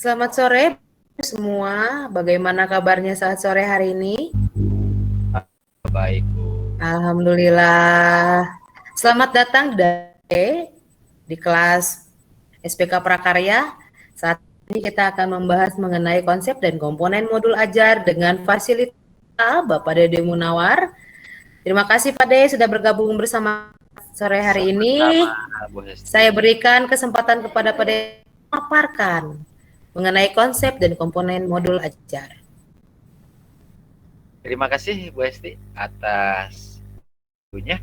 Selamat sore semua. Bagaimana kabarnya saat sore hari ini? Baik, Bu. Alhamdulillah. Selamat datang di kelas SPK Prakarya. Saat ini kita akan membahas mengenai konsep dan komponen modul ajar dengan fasilitas Bapak Dede Munawar. Terima kasih Pak Dede sudah bergabung bersama sore hari ini. Sama-sama, Bu Saya Hesti. berikan kesempatan kepada Pak Dede memaparkan mengenai konsep dan komponen modul ajar. Terima kasih, Bu Hesti, atas waktunya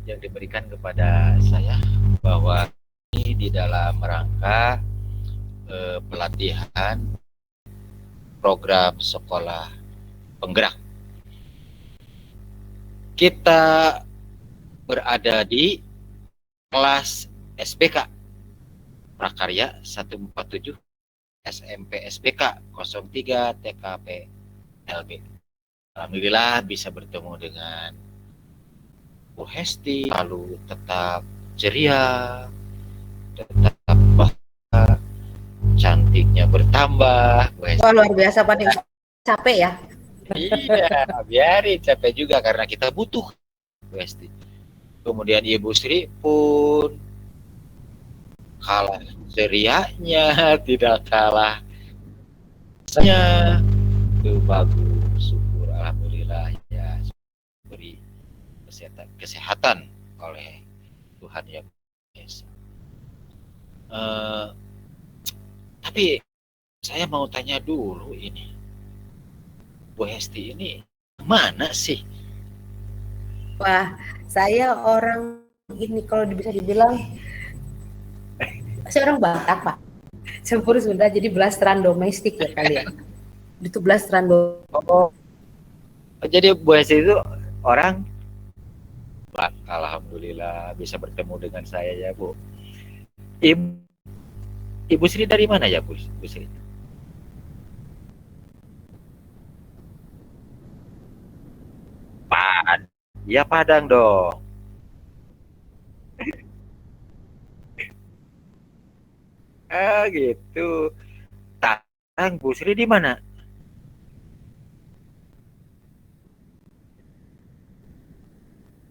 yang diberikan kepada saya bahwa ini di dalam rangka pelatihan program sekolah penggerak. Kita berada di kelas SPK Prakarya 147 SMP SPK 03 TKP LB. Alhamdulillah bisa bertemu dengan Bu Hesti, lalu tetap ceria, tetap bahagia, cantiknya bertambah. Bu Hesti. Wah, luar biasa Pak Dede. Capek ya? Iya, biarin capek juga karena kita butuh Bu Hesti. Kemudian Ibu Sri pun kalah cerianya, tidak kalah saya itu bagus, syukur alhamdulillah ya, beri kesehatan oleh Tuhan yang Maha Esa. Tapi saya mau tanya dulu ini, Bu Hesti ini mana sih? Wah, saya orang ini kalau bisa dibilang saya orang Batak Pak. Campur Sunda jadi blasteran domestik ya kalian. Itu blasteran Oh, jadi Bu Hesti itu orang alhamdulillah bisa bertemu dengan saya ya Bu. Ibu, Ibu Sri dari mana ya Bu Sri? Padang. Ya Padang dong. Ah gitu. Tang Bu Sri di mana?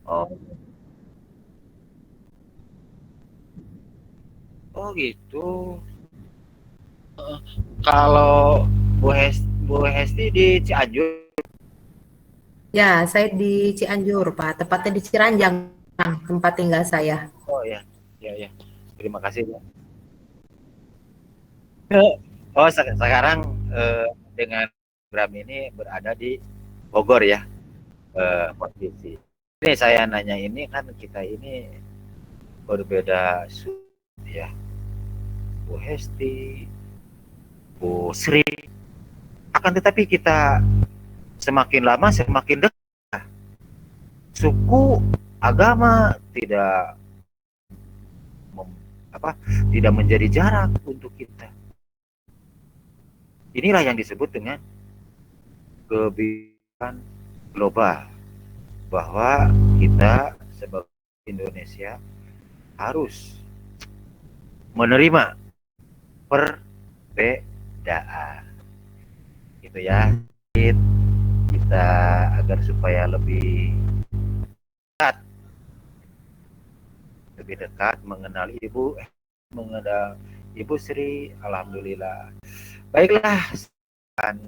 Oh, oh gitu. Kalau Bu Hesti di Cianjur. Ya, saya di Cianjur Pak, tepatnya di Ciranjang tempat tinggal saya. Oh ya, ya ya. Terima kasih ya. Oh sekarang dengan program ini berada di Bogor ya, posisi. Ini saya nanya ini kan kita ini berbeda ya, Bu Hesti, Bu Sri. Akan tetapi kita semakin lama semakin dekat. Suku, agama tidak apa tidak menjadi jarak untuk kita. Inilah yang disebut dengan kebijakan global, bahwa kita sebagai Indonesia harus menerima perbedaan. Gitu ya. Kita agar supaya lebih dekat mengenal mengenal Ibu Sri, alhamdulillah. Baiklah, akan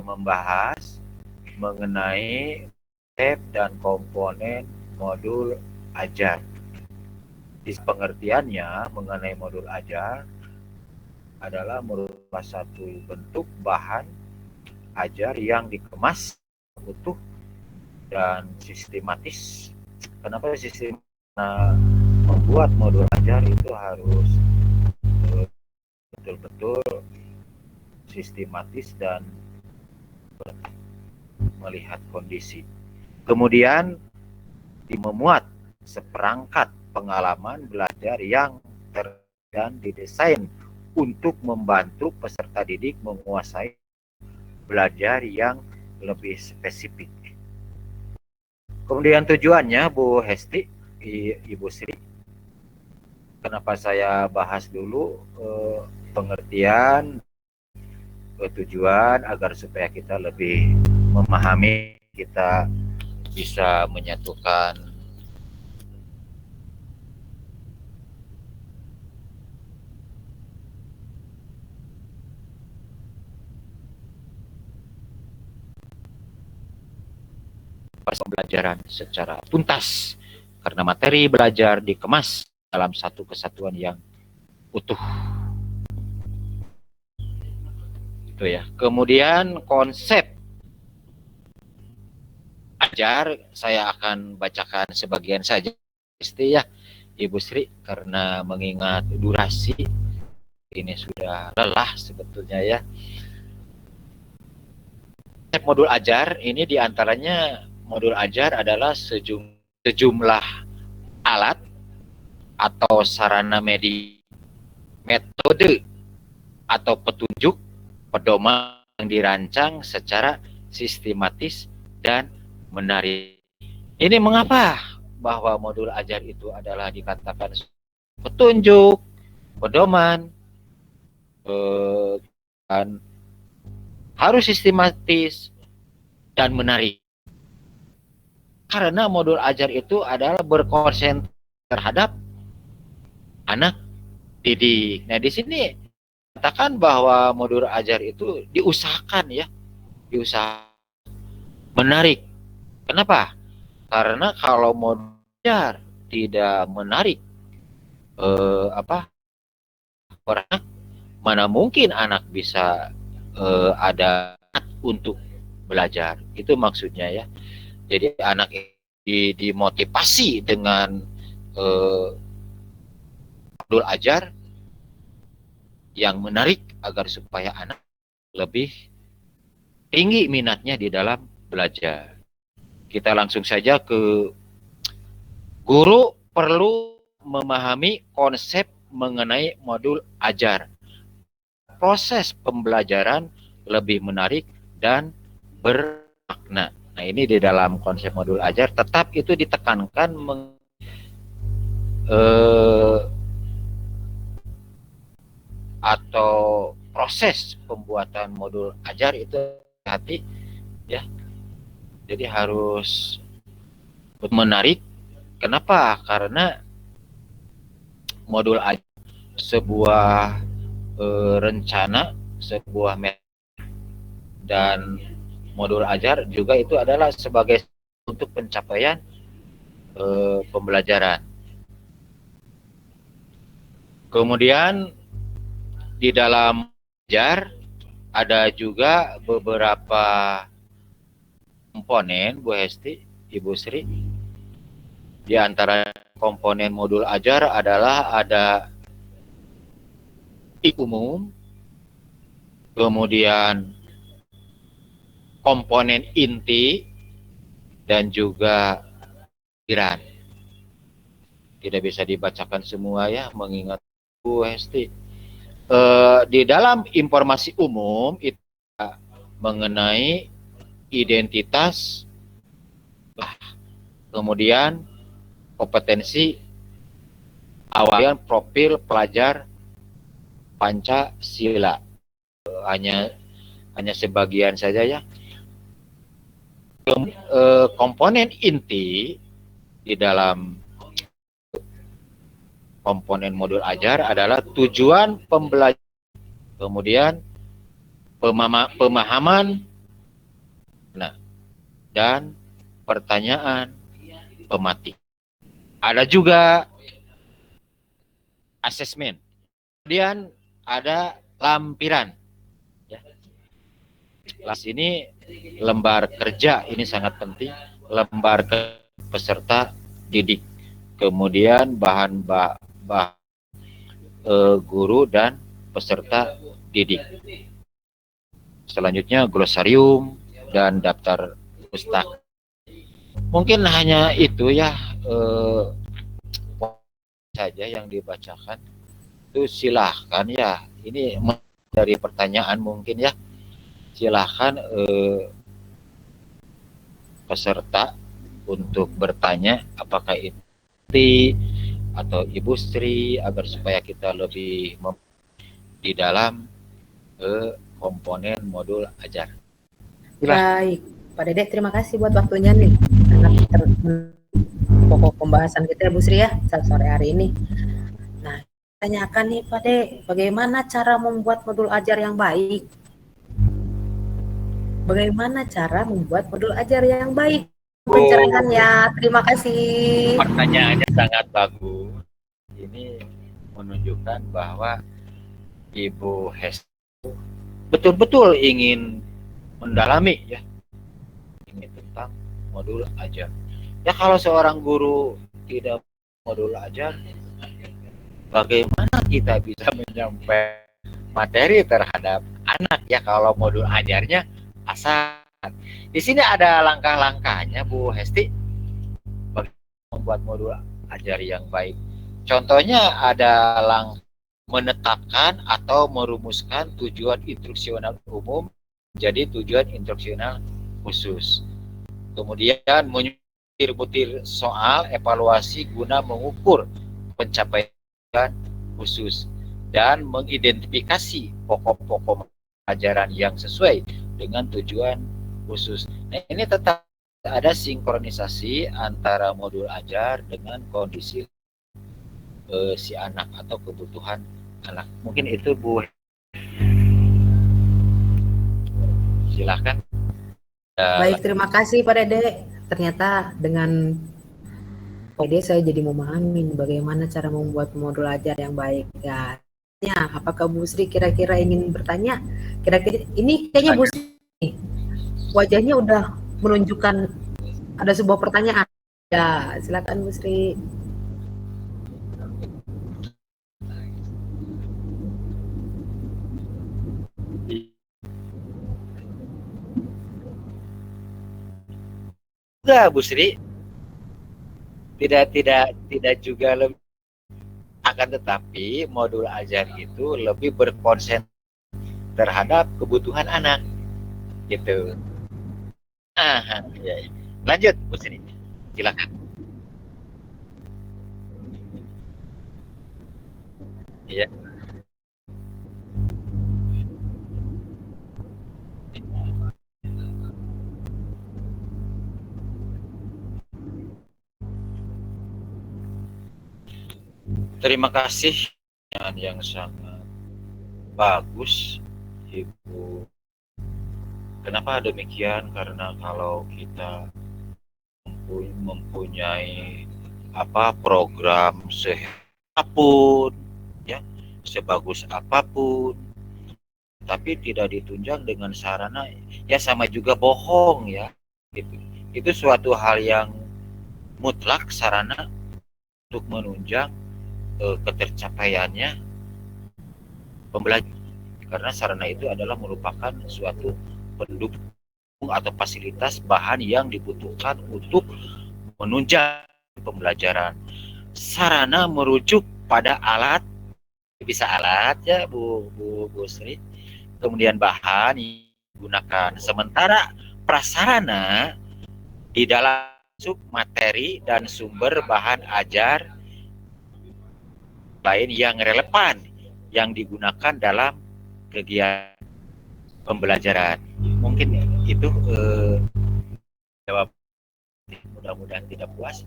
membahas mengenai konsep dan komponen modul ajar. Di pengertiannya mengenai modul ajar adalah merupakan satu bentuk bahan ajar yang dikemas utuh dan sistematis. Kenapa sistem? Nah, membuat modul ajar itu harus betul-betul sistematis dan melihat kondisi. Kemudian memuat seperangkat pengalaman belajar yang dan didesain untuk membantu peserta didik menguasai belajar yang lebih spesifik. Kemudian tujuannya Bu Hesti, Ibu Sri, Kenapa saya bahas dulu pengertian, tujuan agar supaya kita lebih memahami, kita bisa menyatukan pembelajaran secara tuntas, karena materi belajar dikemas dalam satu kesatuan yang utuh. Itu ya. Kemudian konsep ajar saya akan bacakan sebagian saja, ya Ibu Sri, karena mengingat durasi ini sudah lelah sebetulnya ya. Konsep modul ajar ini diantaranya modul ajar adalah sejumlah alat atau sarana metode atau petunjuk pedoman yang dirancang secara sistematis dan menarik. Ini mengapa bahwa modul ajar itu adalah dikatakan petunjuk, pedoman, dan harus sistematis dan menarik. Karena modul ajar itu adalah berkonsentrasi terhadap anak didik. Nah, di sini katakan bahwa modul ajar itu diusahakan ya, diusahakan menarik. Kenapa? Karena kalau modul ajar tidak menarik, orang, mana mungkin anak bisa ada untuk belajar. Itu maksudnya ya. Jadi anak dimotivasi dengan modul ajar yang menarik agar supaya anak lebih tinggi minatnya di dalam belajar. Kita langsung saja ke guru perlu memahami konsep mengenai modul ajar. Proses pembelajaran lebih menarik dan bermakna. Nah, ini di dalam konsep modul ajar tetap itu ditekankan atau proses pembuatan modul ajar itu hati ya. Jadi harus menarik. Kenapa? Karena modul ajar sebuah rencana, sebuah dan modul ajar juga itu adalah sebagai untuk pencapaian pembelajaran. Kemudian di dalam ajar ada juga beberapa komponen, Bu Hesti, Ibu Sri. Di antara komponen modul ajar adalah ada umum, kemudian komponen inti, dan juga pikiran. Tidak bisa dibacakan semua ya, mengingat Bu Hesti. Di dalam informasi umum itu mengenai identitas, kemudian kompetensi, awal profil pelajar Pancasila. Hanya sebagian saja ya. Komponen inti di dalam komponen modul ajar adalah tujuan pembelajaran, kemudian pemahaman, dan pertanyaan pematik. Ada juga asesmen. Kemudian ada lampiran. Ya. Ini lembar kerja, ini sangat penting. Lembar peserta didik. Kemudian bahan guru dan peserta didik. Selanjutnya glosarium dan daftar pustaka. Mungkin hanya itu ya saja yang dibacakan. Itu silahkan ya. Ini dari pertanyaan mungkin ya. Silahkan peserta untuk bertanya apakah itu atau Ibu Sri agar supaya kita lebih di dalam komponen modul ajar. Baik, Pak Dedek, terima kasih buat waktunya nih. Sangat pokok pembahasan kita ya Bu Sri ya sore hari ini. Nah, tanyakan nih Pak Dek, bagaimana cara membuat modul ajar yang baik? Bagaimana cara membuat modul ajar yang baik? Pencerahannya, terima kasih. Pertanyaannya sangat bagus. Ini menunjukkan bahwa Ibu Hesti betul-betul ingin mendalami ya ini tentang modul ajar. Ya kalau seorang guru tidak modul ajar, bagaimana kita bisa menyampaikan materi terhadap anak ya kalau modul ajarnya asal. Di sini ada langkah-langkahnya Bu Hesti bagaimana membuat modul ajar yang baik. Contohnya ada menetapkan atau merumuskan tujuan instruksional umum jadi tujuan instruksional khusus. Kemudian butir-butir soal evaluasi guna mengukur pencapaian khusus dan mengidentifikasi pokok-pokok ajaran yang sesuai dengan tujuan khusus. Nah, ini tetap ada sinkronisasi antara modul ajar dengan kondisi si anak atau kebutuhan anak. Mungkin itu Bu. Silahkan. Baik, terima kasih Pak Dedek. Ternyata dengan Pak Dedek saya jadi memahami bagaimana cara membuat modul ajar yang baik. Ya, apakah Bu Sri kira-kira ingin bertanya? Kira-kira ini kayaknya Bu Sri wajahnya udah menunjukkan ada sebuah pertanyaan. Ya, silakan Bu Sri. Enggak, Bu Sri. Tidak juga lebih, akan tetapi modul ajar itu lebih berkonsen terhadap kebutuhan anak gitu. Ya. Lanjut Bu Sri, silakan. Ya. Terima kasih yang sangat bagus Ibu. Kenapa demikian? Karena kalau kita mempunyai program apapun ya, sebagus apapun, tapi tidak ditunjang dengan sarana ya sama juga bohong ya. Itu suatu hal yang mutlak sarana untuk menunjang ketercapaiannya pembelajaran, karena sarana itu adalah merupakan suatu pendukung atau fasilitas bahan yang dibutuhkan untuk menunjang pembelajaran. Sarana merujuk pada alat, bisa alat ya Bu Sri, kemudian bahan yang digunakan. Sementara prasarana di dalam materi dan sumber bahan ajar lain yang relevan yang digunakan dalam kegiatan pembelajaran. Mungkin itu jawab. Mudah-mudahan tidak puas.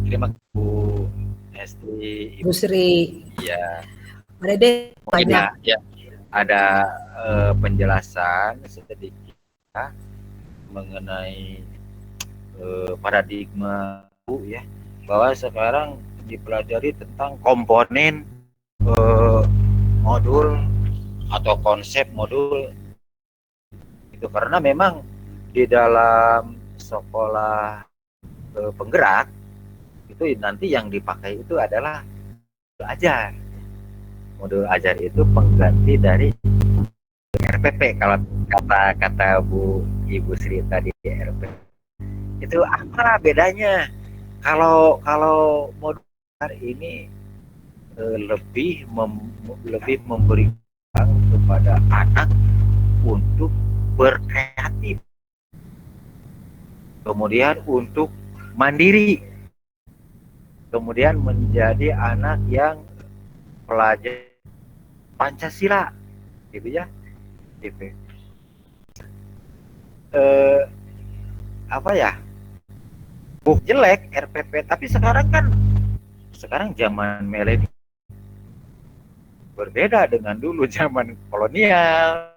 Terima kasih Bu Hesti, Bu Sri. Ya. Pak Dedek banyak. Ya, ada penjelasan sedikit mengenai paradigma ya, bahwa sekarang dipelajari tentang komponen modul atau konsep modul itu, karena memang di dalam sekolah penggerak itu nanti yang dipakai itu adalah modul ajar. Modul ajar itu pengganti dari RPP. Kalau kata Ibu Sri tadi RPP itu apa bedanya? Kalau modul ini lebih memberi kepada anak untuk berkreatif, kemudian untuk mandiri, kemudian menjadi anak yang pelajar Pancasila, gitu ya, gitu. Apa ya? Jelek RPP, tapi sekarang zaman milenial berbeda dengan dulu zaman kolonial.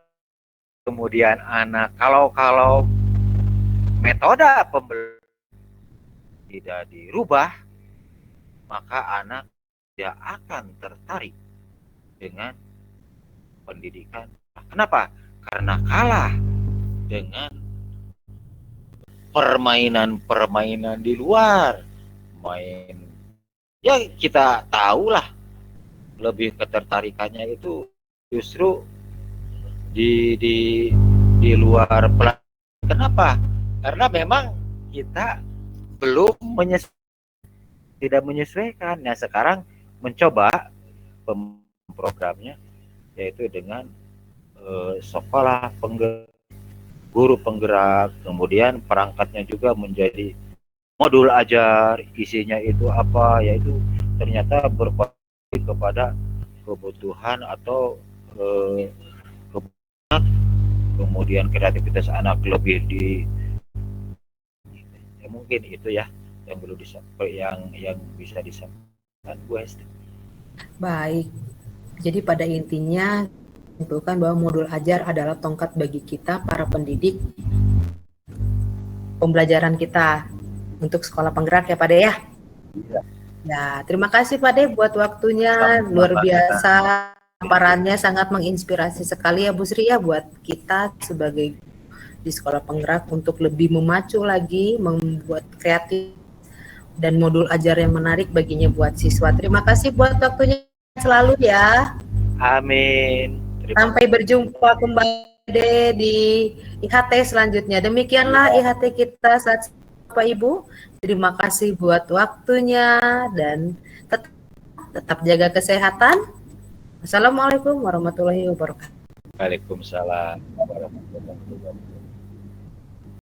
Kemudian anak kalau metode pembelajaran tidak dirubah, maka anak tidak akan tertarik dengan pendidikan. Kenapa? Karena kalah dengan permainan-permainan di luar. Main, ya kita tahulah, lebih ketertarikannya itu justru di luar pelan. Kenapa? Karena memang kita belum tidak menyesuaikan. Nah, sekarang mencoba programnya, yaitu dengan sekolah guru penggerak, kemudian perangkatnya juga menjadi modul ajar, isinya itu apa, yaitu ternyata berkontribusi kepada kebutuhan atau kemudian kreativitas anak lebih ya mungkin itu ya yang perlu disampaikan, yang bisa disampaikan Bu Hesti. Baik, jadi pada intinya simpulkan bahwa modul ajar adalah tongkat bagi kita para pendidik pembelajaran kita untuk sekolah penggerak ya Pak De ya. Iya. Ya, terima kasih Pak De buat waktunya, luar biasa, paparannya sangat menginspirasi sekali ya Bu Sri ya buat kita sebagai di sekolah penggerak untuk lebih memacu lagi, membuat kreatif dan modul ajar yang menarik baginya buat siswa. Terima kasih buat waktunya selalu ya. Amin. Sampai berjumpa kembali di IHT selanjutnya. Demikianlah IHT kita saat Bapak Ibu. Terima kasih buat waktunya dan tetap jaga kesehatan. Assalamualaikum warahmatullahi wabarakatuh. Waalaikumsalam warahmatullahi wabarakatuh.